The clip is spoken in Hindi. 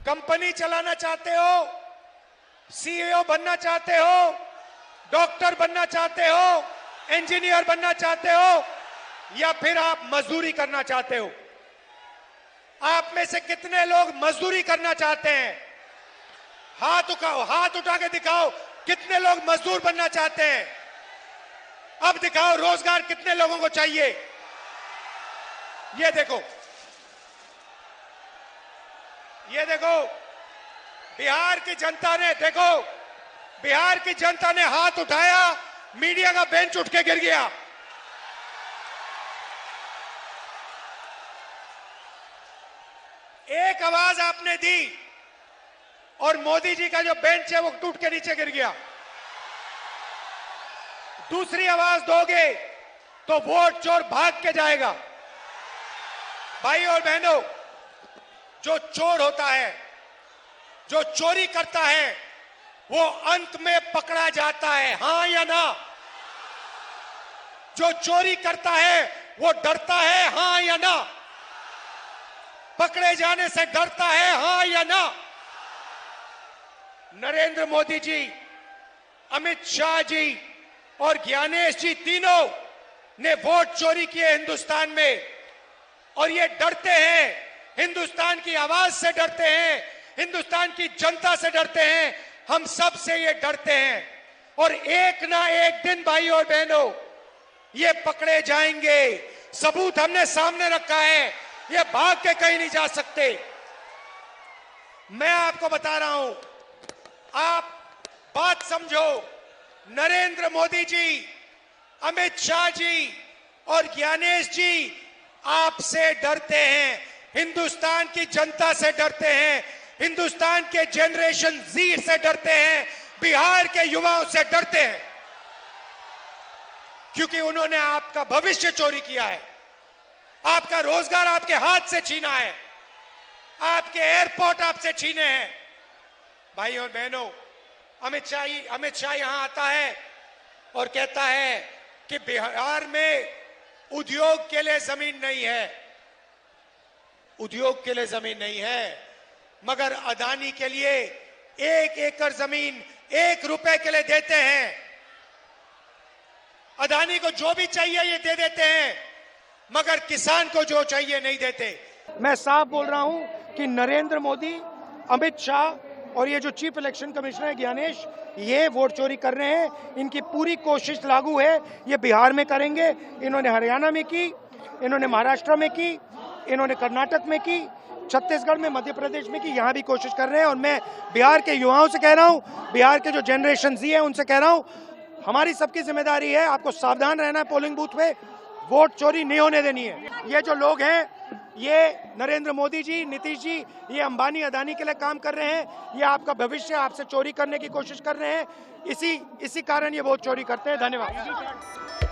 कंपनी चलाना चाहते हो, सीईओ बनना चाहते हो, डॉक्टर बनना चाहते हो, इंजीनियर बनना चाहते हो, या फिर आप मजदूरी करना चाहते हो? आप में से कितने लोग मजदूरी करना चाहते हैं? हाथ उठाओ, हाथ उठा के दिखाओ कितने लोग मजदूर बनना चाहते हैं। अब दिखाओ रोजगार कितने लोगों को चाहिए। ये देखो, ये देखो, बिहार की जनता ने, देखो बिहार की जनता ने हाथ उठाया, मीडिया का बेंच उठ के गिर गया। एक आवाज आपने दी और मोदी जी का जो बेंच है वो टूट के नीचे गिर गया। दूसरी आवाज दोगे तो वोट चोर भाग के जाएगा। भाई और बहनों, जो चोर होता है, जो चोरी करता है, वो अंत में पकड़ा जाता है, हां या ना? जो चोरी करता है वो डरता है, हां या ना? पकड़े जाने से डरता है, हां या ना? नरेंद्र मोदी जी, अमित शाह जी और ज्ञानेश जी तीनों ने वोट चोरी किए हिंदुस्तान में, और ये डरते हैं, हिंदुस्तान की आवाज से डरते हैं, हिंदुस्तान की जनता से डरते हैं, हम सब से ये डरते हैं। और एक ना एक दिन भाई और बहनों ये पकड़े जाएंगे। सबूत हमने सामने रखा है, ये भाग के कहीं नहीं जा सकते। मैं आपको बता रहा हूं, आप बात समझो। नरेंद्र मोदी जी, अमित शाह जी और ज्ञानेश जी आपसे डरते हैं, हिंदुस्तान की जनता से डरते हैं, हिंदुस्तान के जनरेशन जी से डरते हैं, बिहार के युवाओं से डरते हैं, क्योंकि उन्होंने आपका भविष्य चोरी किया है, आपका रोजगार आपके हाथ से छीना है, आपके एयरपोर्ट आपसे छीने हैं। भाई और बहनों, अमित शाह यहां आता है और कहता है कि बिहार में उद्योग के लिए जमीन नहीं है, उद्योग के लिए जमीन नहीं है, मगर अदानी के लिए 1 एकड़ जमीन 1 रुपए के लिए देते हैं। अदानी को जो भी चाहिए ये दे देते हैं, मगर किसान को जो चाहिए नहीं देते। मैं साफ बोल रहा हूं कि नरेंद्र मोदी, अमित शाह और ये जो चीफ इलेक्शन कमिश्नर है ज्ञानेश, ये वोट चोरी कर रहे हैं। इनकी पूरी कोशिश लागू है, ये बिहार में करेंगे, इन्होंने हरियाणा में की, इन्होंने महाराष्ट्र में की, इन्होंने कर्नाटक में की, छत्तीसगढ़ में, मध्य प्रदेश में की, यहां भी कोशिश कर रहे हैं। और मैं बिहार के युवाओं से कह रहा हूं, बिहार के जो जनरेशन जी है उनसे कह रहा हूं, हमारी सबकी जिम्मेदारी है, आपको सावधान रहना है, पोलिंग बूथ पे वोट चोरी नहीं होने देनी है। ये जो लोग हैं, ये नरेंद्र मोदी जी, नीतीश जी, ये अंबानी अदानी के लिए काम कर रहे हैं, ये आपका भविष्य आपसे चोरी करने की कोशिश कर रहे हैं, इसी कारण ये वोट चोरी करते हैं। धन्यवाद।